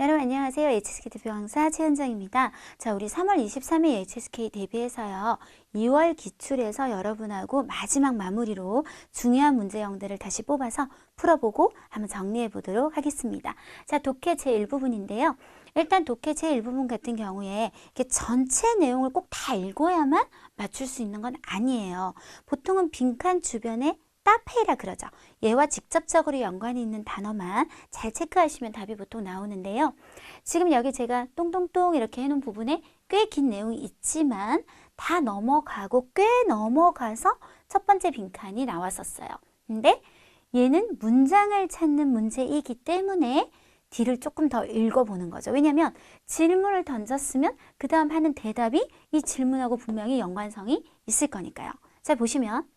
여러분 안녕하세요. HSK 대표 강사 최은정입니다. 자, 우리 3월 23일 HSK 대비해서요. 2월 기출에서 여러분하고 마지막 마무리로 중요한 문제형들을 다시 뽑아서 풀어보고 한번 정리해 보도록 하겠습니다. 자, 독해 제1부분인데요. 일단 독해 제1부분 같은 경우에 이렇게 전체 내용을 꼭 다 읽어야만 맞출 수 있는 건 아니에요. 보통은 빈칸 주변에 따페이라 그러죠. 얘와 직접적으로 연관이 있는 단어만 잘 체크하시면 답이 보통 나오는데요. 지금 여기 제가 똥똥똥 이렇게 해놓은 부분에 꽤 긴 내용이 있지만 다 넘어가고 꽤 넘어가서 첫 번째 빈칸이 나왔었어요. 근데 얘는 문장을 찾는 문제이기 때문에 뒤를 조금 더 읽어보는 거죠. 왜냐하면 질문을 던졌으면 그 다음 하는 대답이 이 질문하고 분명히 연관성이 있을 거니까요. 자, 보시면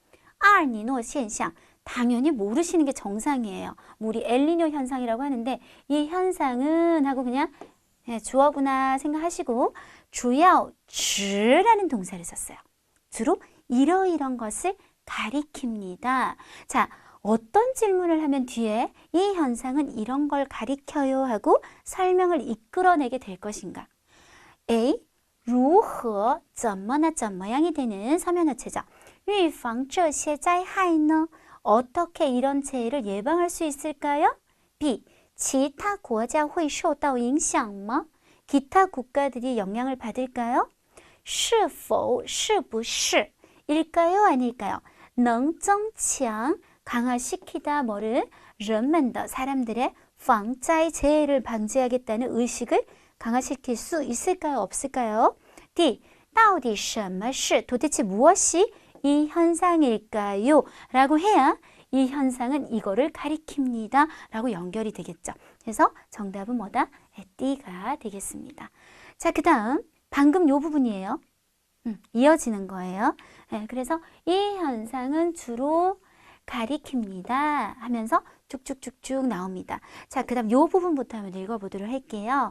알니노 현상, 당연히 모르시는 게 정상이에요. 우리 엘니뇨 현상이라고 하는데 이 현상은 하고 그냥 주어구나 생각하시고 주요 주라는 동사를 썼어요. 주로 이러이런 것을 가리킵니다. 자, 어떤 질문을 하면 뒤에 이 현상은 이런 걸 가리켜요 하고 설명을 이끌어내게 될 것인가? A. 如何怎么나怎么样이 되는 서면어체죠. 预防这些灾害呢? 어떻게 이런 재해를 예방할 수 있을까요? B. 其他国家会受到影响吗? 기타 국가들이 영향을 받을까요? 是否是不是 일까요? 아닐까요? 能增强 강화시키다 뭐를 人们的 사람들의 防灾 재해를 방지하겠다는 의식을 강화시킬 수 있을까요? 없을까요? D. 到底什么是 도대체 무엇이 이 현상일까요? 라고 해야 이 현상은 이거를 가리킵니다. 라고 연결이 되겠죠. 그래서 정답은 뭐다? D가 되겠습니다. 자, 그 다음 방금 요 부분이에요. 이어지는 거예요. 네, 그래서 이 현상은 주로 가리킵니다. 하면서 쭉쭉쭉쭉 나옵니다. 자, 그 다음 요 부분부터 한번 읽어보도록 할게요.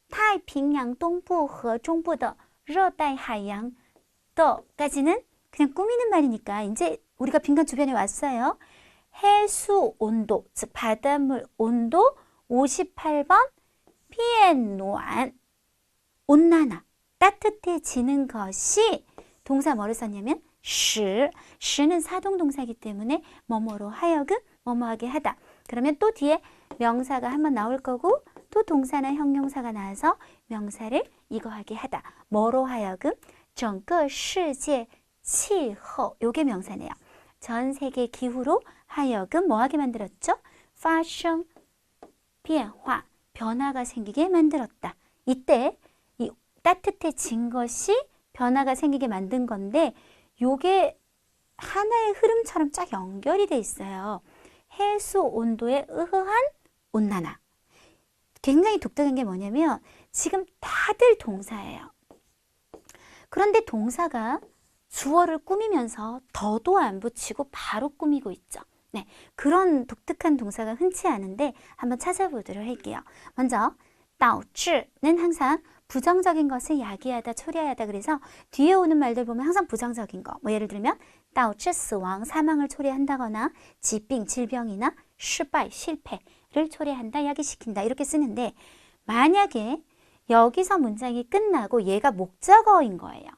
太平洋东部和中部的热带海洋的까지는 그냥 꾸미는 말이니까 이제 우리가 빈칸 주변에 왔어요. 해수 온도, 즉 바닷물 온도 58번 피엔노안 온난화, 따뜻해지는 것이 동사 뭐를 썼냐면 시는 사동동사이기 때문에 뭐뭐로 하여금 뭐뭐하게 하다. 그러면 또 뒤에 명사가 한번 나올 거고 또 동사나 형용사가 나와서 명사를 이거 하게 하다. 뭐로 하여금 整个世界气候 요게 명사네요. 전 세계 기후로 하여금 뭐하게 만들었죠? 发生变化 변화가 생기게 만들었다. 이때 이 따뜻해진 것이 변화가 생기게 만든 건데 요게 하나의 흐름처럼 쫙 연결이 돼 있어요. 해수 온도에 의한 온난화. 굉장히 독특한 게 뭐냐면 지금 다들 동사예요. 그런데 동사가 주어를 꾸미면서 더도 안 붙이고 바로 꾸미고 있죠. 네, 그런 독특한 동사가 흔치 않은데 한번 찾아보도록 할게요. 먼저 导致는 항상 부정적인 것을 야기하다, 초래하다. 그래서 뒤에 오는 말들 보면 항상 부정적인 거. 뭐 예를 들면 导致死亡, 사망을 초래한다거나 疾病, 질병이나 失败, 실패를 초래한다, 야기시킨다 이렇게 쓰는데 만약에 여기서 문장이 끝나고 얘가 목적어인 거예요.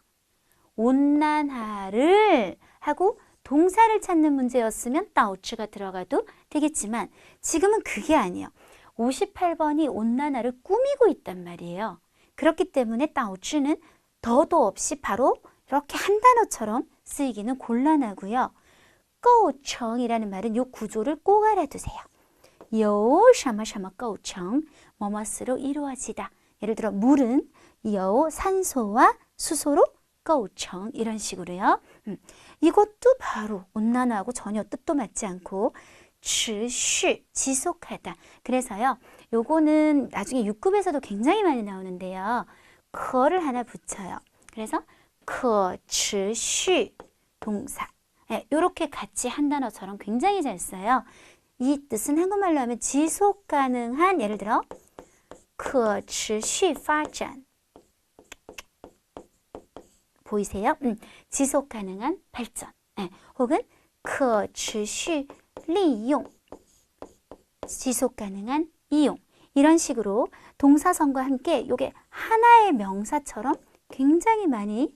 온난화를 하고 동사를 찾는 문제였으면 导致가 들어가도 되겠지만 지금은 그게 아니에요. 58번이 온난화를 꾸미고 있단 말이에요. 그렇기 때문에 导致는 더도 없이 바로 이렇게 한 단어처럼 쓰이기는 곤란하고요. 构成이라는 말은 이 구조를 꼭 알아두세요. 由什么什么构成 뭐뭐으로 이루어지다. 예를 들어 물은 由 산소와 수소로 构成 이런 식으로요. 이것도 바로 온난화하고 전혀 뜻도 맞지 않고 持续 지속하다. 그래서요. 요거는 나중에 6급에서도 굉장히 많이 나오는데요. 그거를 하나 붙여요. 그래서 可持续 동사. 네, 요렇게 같이 한 단어처럼 굉장히 잘 써요. 이 뜻은 한국말로 하면 지속 가능한 예를 들어 可持续发展 보이세요? 지속 가능한 발전. 네, 혹은 可持续利用 지속 가능한 이용. 이런 식으로 동사성과 함께 이게 하나의 명사처럼 굉장히 많이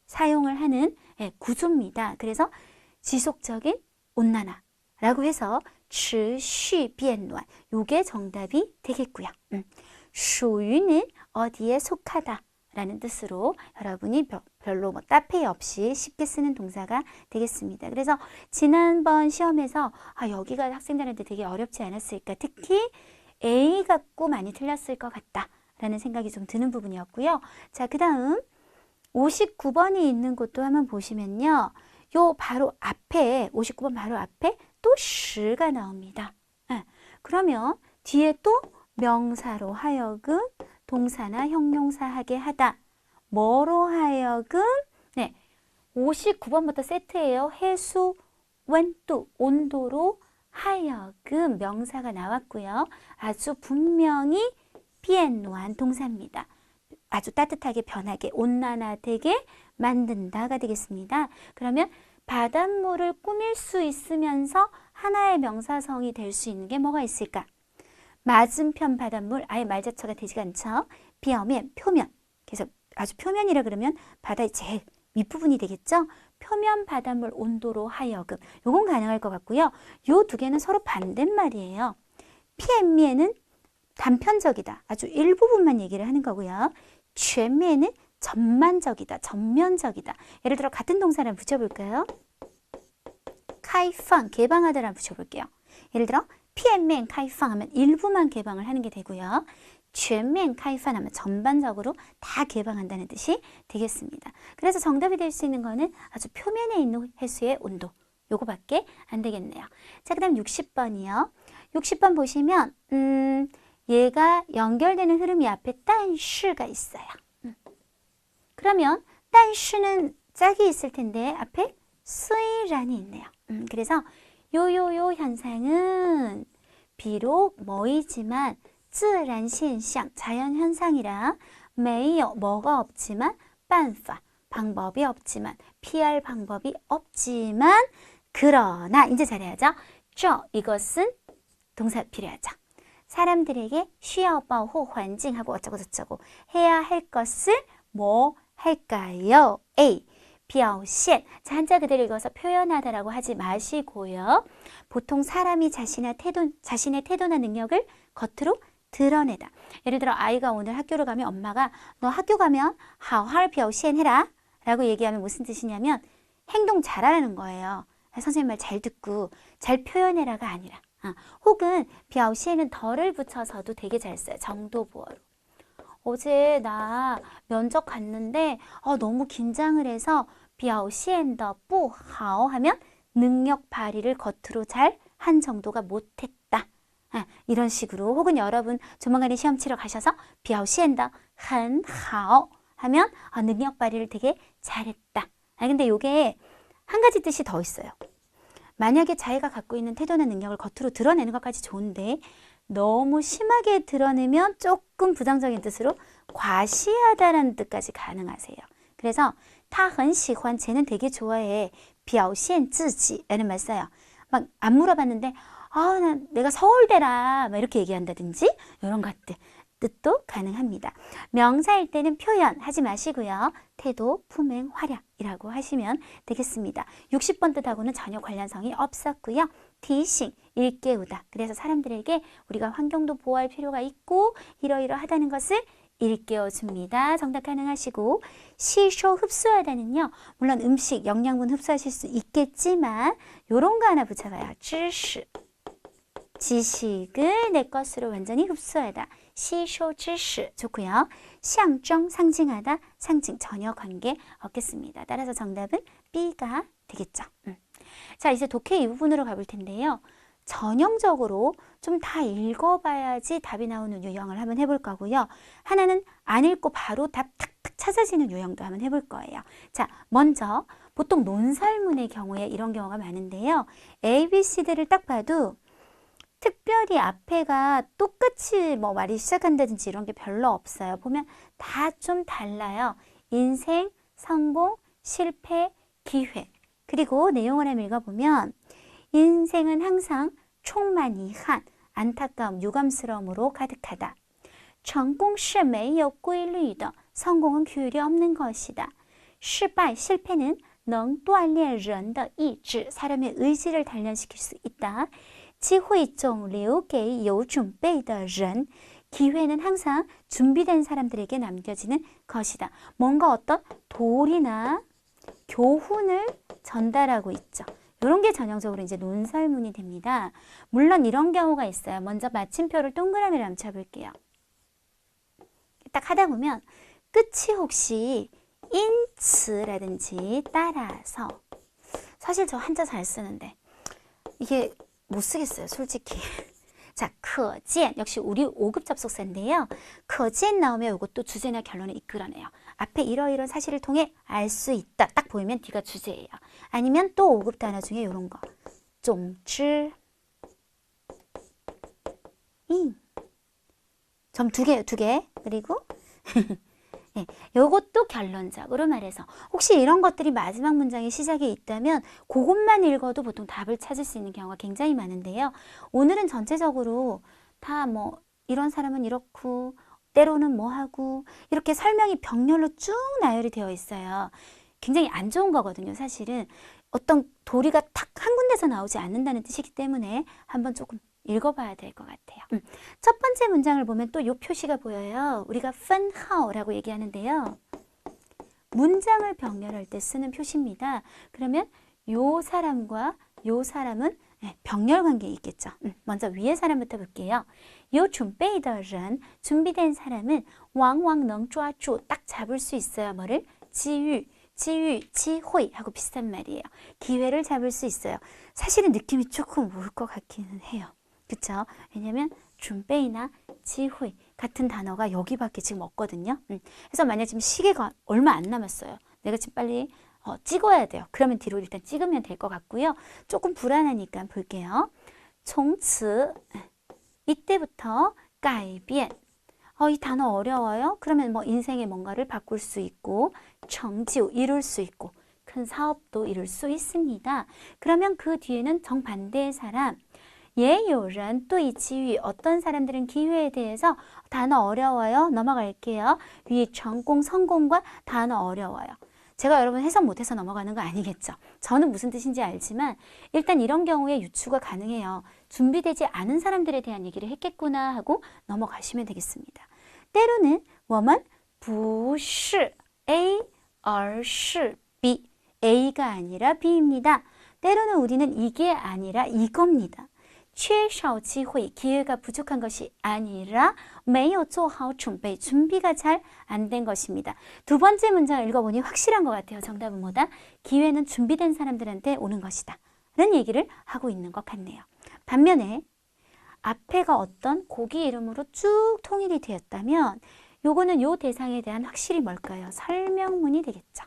사용을 하는 구조입니다. 그래서 지속적인 온난화라고 해서 持续变暖 요게 정답이 되겠고요. 属于는 어디에 속하다 라는 뜻으로 여러분이 별로 뭐 따페이 없이 쉽게 쓰는 동사가 되겠습니다. 그래서 지난번 시험에서 여기가 학생들한테 되게 어렵지 않았을까, 특히 A 갖고 많이 틀렸을 것 같다 라는 생각이 좀 드는 부분이었고요. 자, 그 다음 59번이 있는 곳도 한번 보시면요. 요 바로 앞에 59번 바로 앞에 또 시가 나옵니다. 그러면 뒤에 또 명사로 하여금 동사나 형용사 하게 하다. 뭐로 하여금 59번부터 세트예요. 해수, 원도, 온도로 하여금 명사가 나왔고요. 아주 분명히 비엔노한 동사입니다. 아주 따뜻하게 변하게 온난화되게 만든다가 되겠습니다. 그러면 바닷물을 꾸밀 수 있으면서 하나의 명사성이 될 수 있는 게 뭐가 있을까? 맞은편 바닷물, 아예 말자처가 되지가 않죠. 비어면, 표면. 그래서 아주 표면이라 그러면 바다의 제일 윗부분이 되겠죠. 표면 바닷물 온도로 하여금. 요건 가능할 것 같고요. 요 두 개는 서로 반대말이에요. 피엔미에는 단편적이다. 아주 일부분만 얘기를 하는 거고요.全面은 전만적이다. 전면적이다. 예를 들어 같은 동사를 붙여볼까요? 开放, 개방하다를 붙여볼게요. 예를 들어 片面开放 하면 일부만 개방을 하는 게 되고요. 全面开放 하면 전반적으로 다 개방한다는 뜻이 되겠습니다. 그래서 정답이 될 수 있는 거는 아주 표면에 있는 해수의 온도. 요거밖에 안 되겠네요. 자, 그 다음 60번이요. 60번 보시면 얘가 연결되는 흐름이 앞에 但是가 있어요. 그러면 但是는 짝이 있을 텐데 앞에 虽然이 있네요. 그래서 요요요 현상은 비록 뭐이지만 自然现象, 자연현상이라 没有, 뭐가 없지만 办法, 방법이 없지만, 피할 방법이 없지만, 그러나, 이제 잘해야죠. 这, 이것은 동사 필요하죠. 사람들에게 需要保护环境 하고 어쩌고 저쩌고 해야 할 것을 뭐 할까요? A. 表现. 자, 한자 그대로 읽어서 표현하다라고 하지 마시고요. 보통 사람이 자신의 태도나 능력을 겉으로 드러내다. 예를 들어 아이가 오늘 학교를 가면 엄마가 너 학교 가면 好好表现해라 라고 얘기하면 무슨 뜻이냐면 행동 잘하라는 거예요. 선생님 말 잘 듣고 잘 표현해라가 아니라 혹은 表现은 덜을 붙여서도 되게 잘 써요. 정도보어로. 어제 나 면접 갔는데 너무 긴장을 해서 表现得不好 하면 능력 발휘를 겉으로 잘 한 정도가 못했다. 이런 식으로 혹은 여러분 조만간에 시험 치러 가셔서 表现得很好 하면 능력 발휘를 되게 잘했다. 근데 이게 한 가지 뜻이 더 있어요. 만약에 자기가 갖고 있는 태도나 능력을 겉으로 드러내는 것까지 좋은데 너무 심하게 드러내면 조금 부정적인 뜻으로 과시하다라는 뜻까지 가능하세요. 그래서 他很喜欢 쟤는 되게 좋아해 表现自己라는 말 써요. 막 안 물어봤는데 내가 서울대라 막 이렇게 얘기한다든지 이런 것들 뜻도 가능합니다. 명사일 때는 표현하지 마시고요. 태도, 품행, 활약이라고 하시면 되겠습니다. 60번 뜻하고는 전혀 관련성이 없었고요. 티싱, 일깨우다. 그래서 사람들에게 우리가 환경도 보호할 필요가 있고 이러이러하다는 것을 일깨워줍니다. 정답 가능하시고 시쇼 흡수하다는요. 물론 음식, 영양분 흡수하실 수 있겠지만 이런 거 하나 붙여봐요. 知识. 지식을 내 것으로 완전히 흡수하다. 시쇼 知识 좋고요. 象征 상징하다. 상징 전혀 관계 없겠습니다. 따라서 정답은 B가 되겠죠. 자, 이제 독해 이 부분으로 가볼 텐데요. 전형적으로 좀 다 읽어봐야지 답이 나오는 유형을 한번 해볼 거고요. 하나는 안 읽고 바로 답 탁탁 찾아지는 유형도 한번 해볼 거예요. 자, 먼저 보통 논설문의 경우에 이런 경우가 많은데요. A, B, C들을 딱 봐도 특별히 앞에가 똑같이 뭐 말이 시작한다든지 이런 게 별로 없어요. 보면 다 좀 달라요. 인생, 성공, 실패, 기회. 그리고 내용을 한번 읽어보면 인생은 항상 총만 이한 안타까움, 유감스러움으로 가득하다. 成功是没有规律的. 성공은 규율이 없는 것이다. 失败, 실패는 能锻炼人的意志, 사람의 의지를 단련시킬 수 있다. 机会总留给有准备的人. 기회는 항상 준비된 사람들에게 남겨지는 것이다. 뭔가 어떤 도리나 교훈을 전달하고 있죠. 이런 게 전형적으로 이제 논설문이 됩니다. 물론 이런 경우가 있어요. 먼저 마침표를 동그라미를 한번 쳐볼게요. 딱 하다 보면 끝이 혹시 인츠라든지 따라서, 사실 저 한자 잘 쓰는데 이게 못 쓰겠어요, 솔직히. 자, 可见 역시 우리 5급 접속사인데요. 可见나오면 이것도 주제나 결론을 이끌어내요. 앞에 이러이러한 사실을 통해 알 수 있다. 딱 보이면 뒤가 주제예요. 아니면 또 5급 단어 중에 이런 거. 总之 점 2개요, 2개. 그리고 네, 이것도 결론적으로 말해서 혹시 이런 것들이 마지막 문장의 시작에 있다면 그것만 읽어도 보통 답을 찾을 수 있는 경우가 굉장히 많은데요. 오늘은 전체적으로 다 뭐 이런 사람은 이렇고 때로는 뭐 하고 이렇게 설명이 병렬로 쭉 나열이 되어 있어요. 굉장히 안 좋은 거거든요, 사실은. 어떤 도리가 탁 한 군데서 나오지 않는다는 뜻이기 때문에 한번 조금 읽어봐야 될 것 같아요. 첫 번째 문장을 보면 또 이 표시가 보여요. 우리가 分号라고 얘기하는데요. 문장을 병렬할 때 쓰는 표시입니다. 그러면 요 사람과 요 사람은 병렬 관계에 있겠죠. 먼저 위에 사람부터 볼게요. 有准备的人, 준비된 사람은 往往能抓住, 딱 잡을 수 있어요. 뭐를? 机遇, 기회 하고 비슷한 말이에요. 기회를 잡을 수 있어요. 사실은 느낌이 조금 올 것 같기는 해요. 그쵸? 왜냐면 준비나 기회 같은 단어가 여기밖에 지금 없거든요. 그래서 만약 지금 시계가 얼마 안 남았어요. 내가 지금 빨리 찍어야 돼요. 그러면 뒤로 일단 찍으면 될 것 같고요. 조금 불안하니까 볼게요. 从此 이때부터 改变 이 단어 어려워요? 그러면 뭐 인생의 뭔가를 바꿀 수 있고 成就 이룰 수 있고 큰 사업도 이룰 수 있습니다. 그러면 그 뒤에는 정반대의 사람 也有人对机遇 어떤 사람들은 기회에 대해서 단어 어려워요? 넘어갈게요. 위에成功, 성공과 단어 어려워요. 제가 여러분 해석 못해서 넘어가는 거 아니겠죠? 저는 무슨 뜻인지 알지만 일단 이런 경우에 유추가 가능해요. 준비되지 않은 사람들에 대한 얘기를 했겠구나 하고 넘어가시면 되겠습니다. 때로는 我们不是 A, 而是B. A가 아니라 B입니다. 때로는 우리는 이게 아니라 이겁니다. 缺少机会, 기회가 부족한 것이 아니라 没有做好准备, 준비가 잘 안 된 것입니다. 두 번째 문장을 읽어보니 확실한 것 같아요. 정답은 뭐다? 기회는 준비된 사람들한테 오는 것이다. 라는 얘기를 하고 있는 것 같네요. 반면에 앞에가 어떤 고기 이름으로 쭉 통일이 되었다면 요거는 요 대상에 대한 확실히 뭘까요? 설명문이 되겠죠.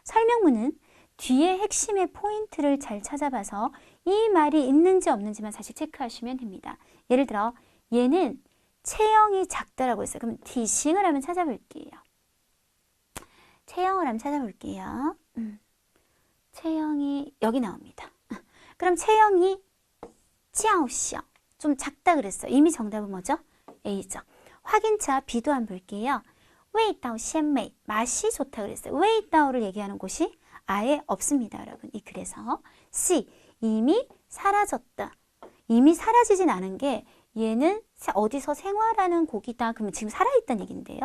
설명문은 뒤에 핵심의 포인트를 잘 찾아봐서 이 말이 있는지 없는지만 사실 체크하시면 됩니다. 예를 들어 얘는 체형이 작다라고 했어요. 그럼 디싱을 한번 찾아볼게요. 체형을 한번 찾아볼게요. 체형이 여기 나옵니다. 그럼 체형이 较小, 좀 작다 그랬어요. 이미 정답은 뭐죠? A죠. 확인차 B도 한번 볼게요. 味道鲜美, 맛이 좋다 그랬어요. 味道를 얘기하는 곳이 아예 없습니다, 여러분. 이 글에서. C, 이미 사라졌다. 이미 사라지진 않은 게 얘는 어디서 생활하는 곡이다. 그러면 지금 살아있다는 얘기인데요.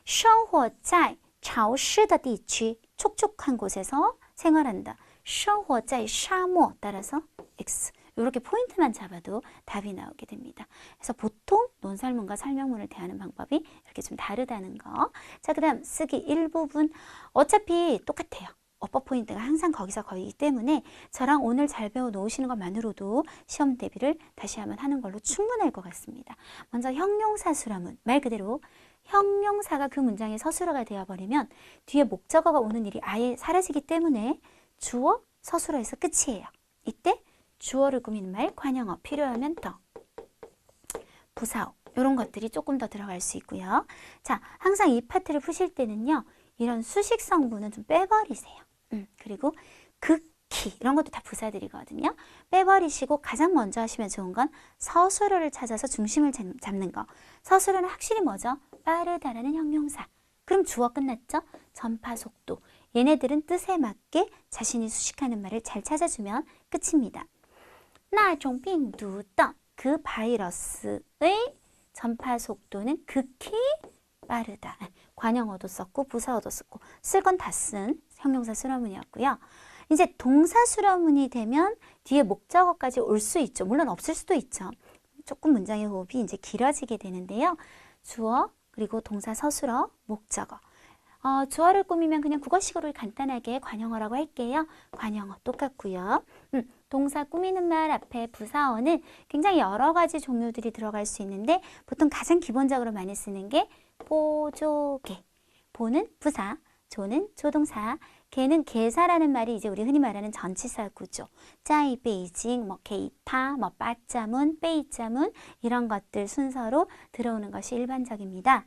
生活在潮湿的地区, 촉촉한 곳에서 생활한다. 生活在沙漠, 따라서 X. 이렇게 포인트만 잡아도 답이 나오게 됩니다. 그래서 보통 논설문과 설명문을 대하는 방법이 이렇게 좀 다르다는 거. 자, 그 다음 쓰기 일부분. 어차피 똑같아요. 어법 포인트가 항상 거기서 거기기 때문에 저랑 오늘 잘 배워 놓으시는 것만으로도 시험 대비를 다시 한번 하는 걸로 충분할 것 같습니다. 먼저 형용사 수라문. 말 그대로 형용사가 그 문장의 서술어가 되어버리면 뒤에 목적어가 오는 일이 아예 사라지기 때문에 주어, 서술어에서 끝이에요. 이때 주어를 꾸미는 말, 관형어, 필요하면 더, 부사어 이런 것들이 조금 더 들어갈 수 있고요. 자, 항상 이 파트를 푸실 때는요. 이런 수식 성분은 좀 빼버리세요. 그리고 극, 키 이런 것도 다 부사들이거든요. 빼버리시고 가장 먼저 하시면 좋은 건 서술어를 찾아서 중심을 잡는 거. 서술어는 확실히 뭐죠? 빠르다라는 형용사. 그럼 주어 끝났죠? 전파 속도. 얘네들은 뜻에 맞게 자신이 수식하는 말을 잘 찾아주면 끝입니다. 那种病毒的 그 바이러스의 전파 속도는 극히 빠르다. 관형어도 썼고 부사어도 썼고 쓸 건 다 쓴 형용사 수러문이었고요. 이제 동사 수러문이 되면 뒤에 목적어까지 올 수 있죠. 물론 없을 수도 있죠. 조금 문장의 호흡이 이제 길어지게 되는데요. 주어 그리고 동사 서술어 목적어. 주어를 꾸미면 그냥 국어식으로 간단하게 관형어라고 할게요. 관형어 똑같고요. 동사 꾸미는 말 앞에 부사어는 굉장히 여러 가지 종류들이 들어갈 수 있는데 보통 가장 기본적으로 많이 쓰는 게 보조개. 보는 부사, 조는 조동사, 개는 개사라는 말이 이제 우리 흔히 말하는 전치사 구조. 짜이, 베이징, 뭐 게이타, 뭐 빠짜문, 빼이짜문 이런 것들 순서로 들어오는 것이 일반적입니다.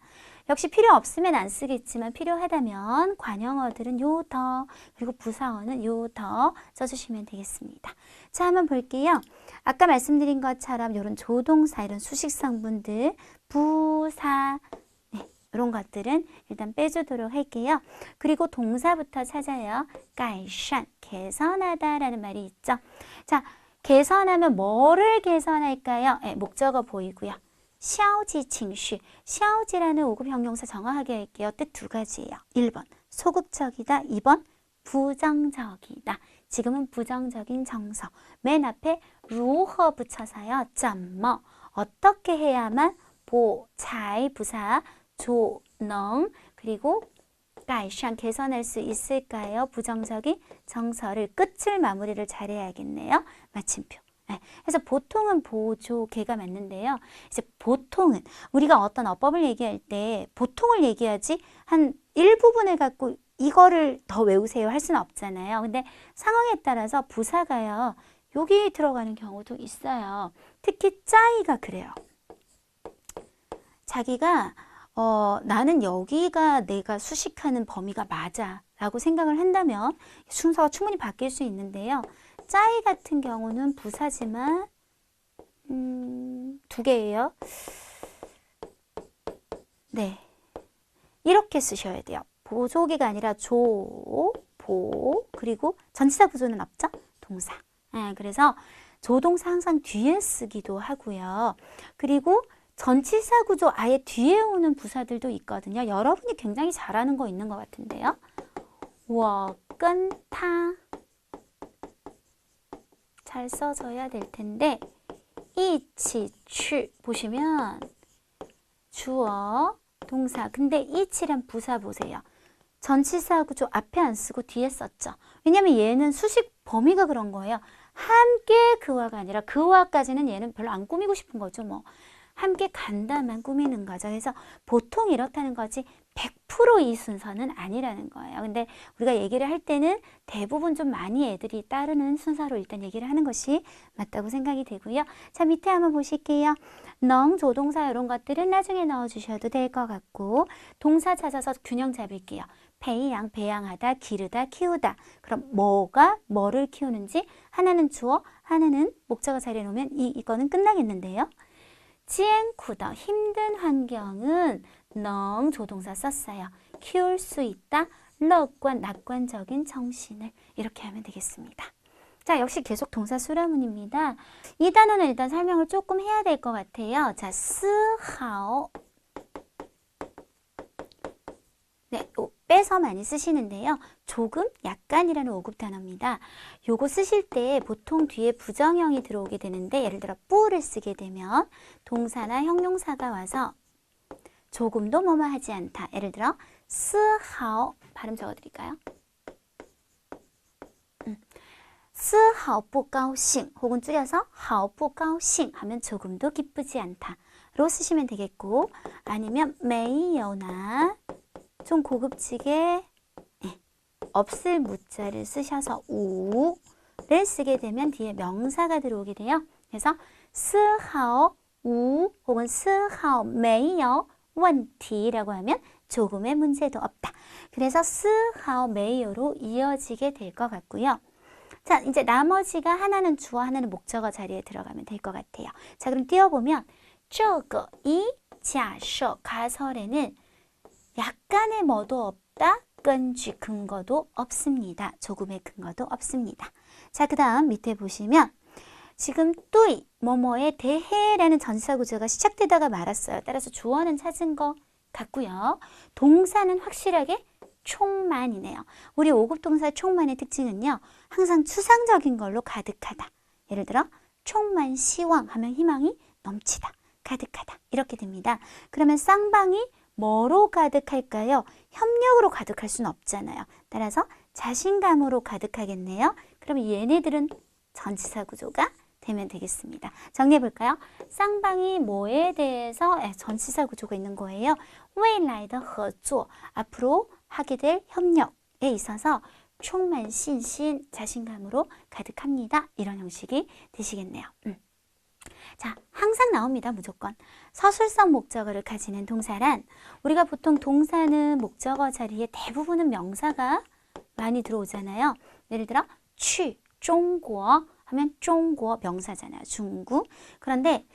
역시 필요 없으면 안 쓰겠지만 필요하다면 관형어들은 요 더 그리고 부사어는 요 더 써주시면 되겠습니다. 자, 한번 볼게요. 아까 말씀드린 것처럼 이런 조동사, 이런 수식성분들, 부사, 이런 것들은 일단 빼주도록 할게요. 그리고 동사부터 찾아요. 改善, 개선하다라는 말이 있죠. 자, 개선하면 뭐를 개선할까요? 목적어 보이고요. 消极情绪, 消极라는 5급 형용사 정확하게 할게요. 뜻 두 가지예요. 1번 소극적이다, 2번 부정적이다. 지금은 부정적인 정서. 맨 앞에 如何 붙여서요. 怎么 어떻게 해야만 보, 잘 부사, 조, 능 그리고 改善 개선할 수 있을까요? 부정적인 정서를 끝을 마무리를 잘해야겠네요. 마침표. 그래서 보통은 보조개가 맞는데요. 이제 보통은 우리가 어떤 어법을 얘기할 때 보통을 얘기하지 한 일부분을 갖고 이거를 더 외우세요 할 수는 없잖아요. 근데 상황에 따라서 부사가요. 여기 들어가는 경우도 있어요. 특히 짜이가 그래요. 자기가 나는 여기가 내가 수식하는 범위가 맞아 라고 생각을 한다면 순서가 충분히 바뀔 수 있는데요. 짜이 같은 경우는 부사지만 두 개예요. 네, 이렇게 쓰셔야 돼요. 보조개가 아니라 조, 보, 그리고 전치사 구조는 없죠? 동사. 그래서 조동사 항상 뒤에 쓰기도 하고요. 그리고 전치사 구조 아예 뒤에 오는 부사들도 있거든요. 여러분이 굉장히 잘하는 거 있는 것 같은데요. 我跟他 잘 써줘야 될 텐데 一起去 보시면 주어, 동사. 근데 一起란 부사 보세요. 전치사 구조 앞에 안 쓰고 뒤에 썼죠. 왜냐면 얘는 수식 범위가 그런 거예요. 함께 그와가 아니라 그와까지는 얘는 별로 안 꾸미고 싶은 거죠. 뭐 함께 간다만 꾸미는 거죠. 그래서 보통 이렇다는 거지 100% 이 순서는 아니라는 거예요. 근데 우리가 얘기를 할 때는 대부분 좀 많이 애들이 따르는 순서로 일단 얘기를 하는 것이 맞다고 생각이 되고요. 자, 밑에 한번 보실게요. 능, 조동사 이런 것들은 나중에 넣어주셔도 될 것 같고 동사 찾아서 균형 잡을게요. 배양, 배양하다, 기르다, 키우다. 그럼 뭐가 뭐를 키우는지 하나는 주어, 하나는 목적어 자리에 놓으면 이거는 끝나겠는데요. 지엔쿠더 힘든 환경은 능 조동사 썼어요. 키울 수 있다.乐观 낙관적인 정신을 이렇게 하면 되겠습니다. 자, 역시 계속 동사 수라문입니다. 이 단어는 일단 설명을 조금 해야 될 것 같아요. 자, 스하오. 네, 빼서 많이 쓰시는데요. 조금, 약간이라는 5급 단어입니다. 요거 쓰실 때 보통 뒤에 부정형이 들어오게 되는데 예를 들어 뿌를 쓰게 되면 동사나 형용사가 와서 조금도 뭐뭐 하지 않다. 예를 들어 스하오 발음 적어드릴까요? 스하오不高兴 혹은 줄여서 하오不高兴 하면 조금도 기쁘지 않다로 쓰시면 되겠고 아니면 没有나 좀 고급지게 없을 무자를 쓰셔서 우를 쓰게 되면 뒤에 명사가 들어오게 돼요. 그래서 스하오 우 혹은 스하오 没有问题라고 하면 조금의 문제도 없다. 그래서 스하오 没有로 이어지게 될 것 같고요. 자, 이제 나머지가 하나는 주어, 하나는 목적어 자리에 들어가면 될 것 같아요. 자, 그럼 띄워보면 这个이假设 가설에는 약간의 뭐도 없다. 根据 근거도 없습니다. 조금의 근거도 없습니다. 자, 그 다음 밑에 보시면 지금 뚜이, 뭐뭐에 대해라는 전치사 구조가 시작되다가 말았어요. 따라서 주어는 찾은 것 같고요. 동사는 확실하게 충만이네요. 우리 5급 동사 충만의 특징은요. 항상 추상적인 걸로 가득하다. 예를 들어 충만 시황 하면 희망이 넘치다. 가득하다. 이렇게 됩니다. 그러면 쌍방이 뭐로 가득할까요? 협력으로 가득할 수는 없잖아요. 따라서 자신감으로 가득하겠네요. 그럼 얘네들은 전치사 구조가 되면 되겠습니다. 정리해 볼까요? 쌍방이 뭐에 대해서 전치사 구조가 있는 거예요. 未来的合作 앞으로 하게 될 협력에 있어서 충만 신신 자신감으로 가득합니다. 이런 형식이 되시겠네요. 자, 항상 나옵니다. 무조건. 서술성 목적어를 가지는 동사란 우리가 보통 동사는 목적어 자리에 대부분은 명사가 많이 들어오잖아요. 예를 들어 취, 중국 하면 중국 명사잖아요. 중국. 그런데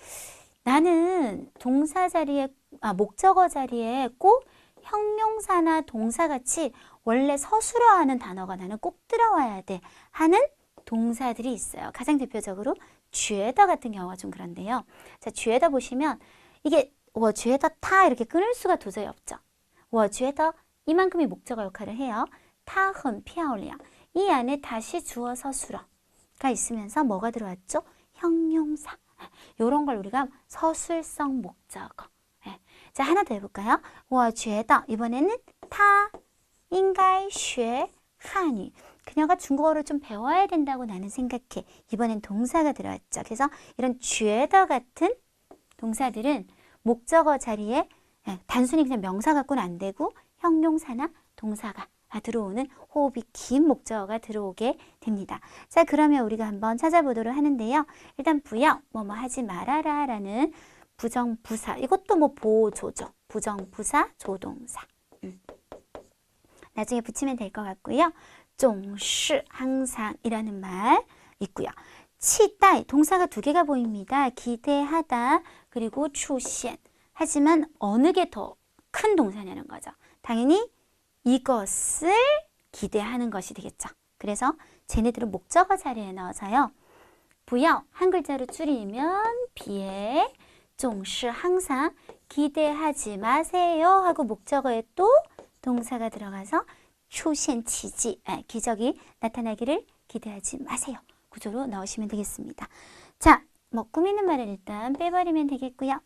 나는 동사 자리에 목적어 자리에 꼭 형용사나 동사같이 원래 서술어하는 단어가 나는 꼭 들어와야 돼 하는 동사들이 있어요. 가장 대표적으로 觉得 같은 경우가 좀 그런데요. 자, 觉得 보시면 이게 我觉得他 이렇게 끊을 수가 도저히 없죠. 我觉得 이만큼이 목적어 역할을 해요. 她很漂亮. 이 안에 다시 주어 서술어가 있으면서 뭐가 들어왔죠? 형용사. 이런 걸 우리가 서술성 목적어. 자, 하나 더 해볼까요? 我觉得 이번에는 他应该学汉语. 그녀가 중국어를 좀 배워야 된다고 나는 생각해. 이번엔 동사가 들어왔죠. 그래서 이런 觉得 같은 동사들은 목적어 자리에 단순히 그냥 명사 갖고는 안 되고 형용사나 동사가 들어오는 호흡이 긴 목적어가 들어오게 됩니다. 자, 그러면 우리가 한번 찾아보도록 하는데요. 일단 부여, 뭐뭐 하지 말아라 라는 부정부사. 이것도 뭐 보조죠. 부정부사, 조동사. 나중에 붙이면 될 것 같고요. 总是 항상 이라는 말 있고요. 期待 동사가 두 개가 보입니다. 기대하다 그리고 出现 하지만 어느 게 더 큰 동사냐는 거죠. 당연히 이것을 기대하는 것이 되겠죠. 그래서 쟤네들은 목적어 자리에 넣어서요. 不要 한 글자로 줄이면 비에 总是 항상 기대하지 마세요 하고 목적어에 또 동사가 들어가서 出现奇迹 기적이 나타나기를 기대하지 마세요. 구조로 넣으시면 되겠습니다. 자, 뭐 꾸미는 말을 일단 빼버리면 되겠고요.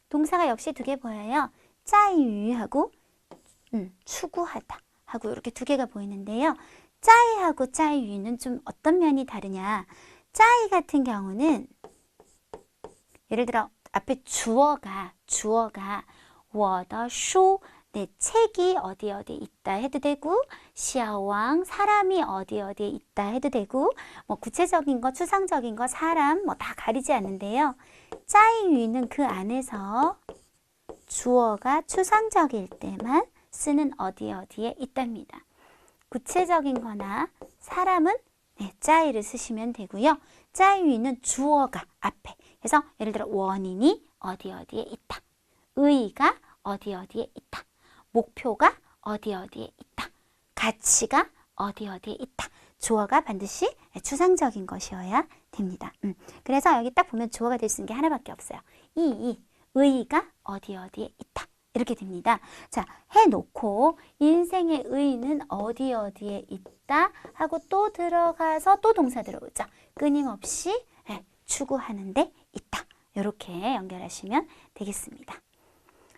동사가 역시 두 개 보여요. 在于 하고 추구하다 하고 이렇게 두 개가 보이는데요. 在하고 在于는 좀 어떤 면이 다르냐. 在 같은 경우는 예를 들어 앞에 주어가 我的书 내 책이 어디 어디에 있다 해도 되고 시아왕 사람이 어디 어디에 있다 해도 되고 뭐 구체적인 거 추상적인 거 사람 뭐 다 가리지 않는데요. 在于는 그 안에서 주어가 추상적일 때만 쓰는 어디 어디에 있답니다. 구체적인 거나 사람은 在를 쓰시면 되고요. 在于는 주어가 앞에. 그래서 예를 들어 원인이 어디 어디에 있다. 의의가 어디 어디에 있다. 목표가 어디 어디에 있다. 가치가 어디 어디에 있다. 주어가 반드시 추상적인 것이어야 됩니다. 그래서 여기 딱 보면 주어가 될 수 있는 게 하나밖에 없어요. 의의가 어디 어디에 있다. 이렇게 됩니다. 자, 해놓고 인생의 의의는 어디 어디에 있다 하고 또 들어가서 또 동사 들어오죠. 끊임없이 추구하는 데 있다. 이렇게 연결하시면 되겠습니다.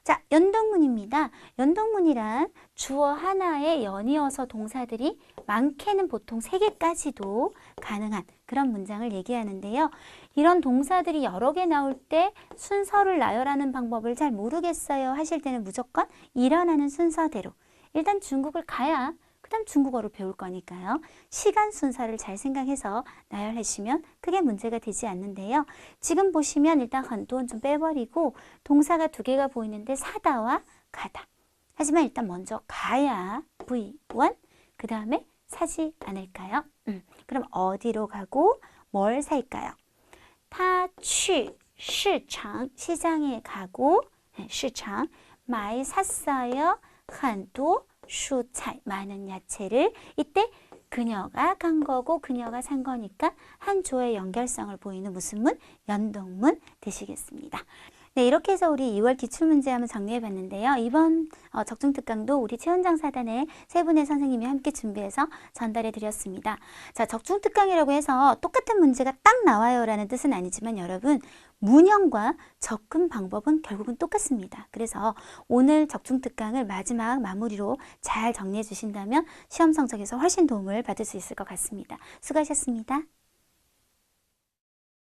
자, 연동문입니다. 연동문이란 주어 하나에 연이어서 동사들이 많게는 보통 3개까지도 가능한 그런 문장을 얘기하는데요. 이런 동사들이 여러 개 나올 때 순서를 나열하는 방법을 잘 모르겠어요 하실 때는 무조건 일어나는 순서대로 일단 중국을 가야 그 다음 중국어를 배울 거니까요. 시간 순서를 잘 생각해서 나열하시면 크게 문제가 되지 않는데요. 지금 보시면 일단 한도는 좀 빼버리고 동사가 두 개가 보이는데 사다와 가다. 하지만 일단 먼저 가야 V1 그 다음에 사지 않을까요? 그럼 어디로 가고 뭘 살까요? 他去市场 시장에 가고 市场 많이 샀어요. 很多蔬菜 많은 야채를. 이때 그녀가 간 거고 그녀가 산 거니까 한 조의 연결성을 보이는 무슨 문? 연동문 되시겠습니다. 네, 이렇게 해서 우리 2월 기출문제 한번 정리해 봤는데요. 이번 적중특강도 우리 최원장 사단의 세 분의 선생님이 함께 준비해서 전달해 드렸습니다. 자, 적중특강이라고 해서 똑같은 문제가 딱 나와요 라는 뜻은 아니지만 여러분, 문형과 접근 방법은 결국은 똑같습니다. 그래서 오늘 적중특강을 마지막 마무리로 잘 정리해 주신다면 시험 성적에서 훨씬 도움을 받을 수 있을 것 같습니다. 수고하셨습니다.